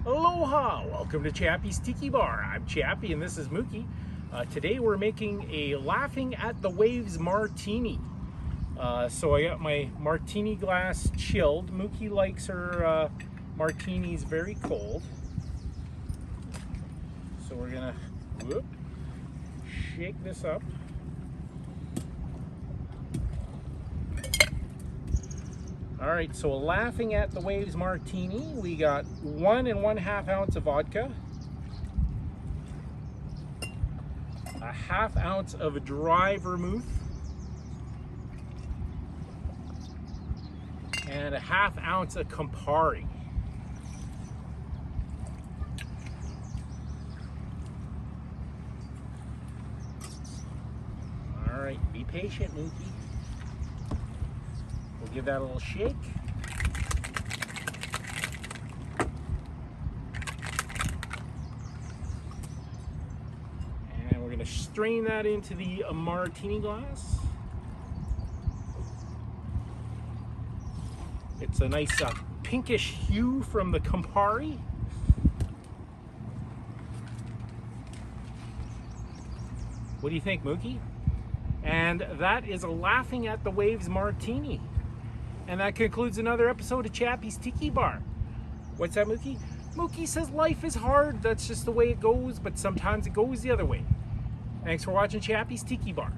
Aloha! Welcome to Chappy's Tiki Bar. I'm Chappy and this is Mookie. Today we're making a Laughing at the Waves Martini. So I got my martini glass chilled. Mookie likes her martinis very cold. So we're gonna shake this up. All right, so Laughing at the Waves Martini, we got 1 1/2 ounce of vodka, a 1/2 ounce of dry vermouth, and a 1/2 ounce of Campari. All right, be patient, Mookie. We'll give that a little shake. And we're going to strain that into the martini glass. It's a nice pinkish hue from the Campari. What do you think, Mookie? And that is a Laughing at the Waves Martini. And that concludes another episode of Chappy's Tiki Bar. What's that, Mookie? Mookie says life is hard. That's just the way it goes, but sometimes it goes the other way. Thanks for watching Chappy's Tiki Bar.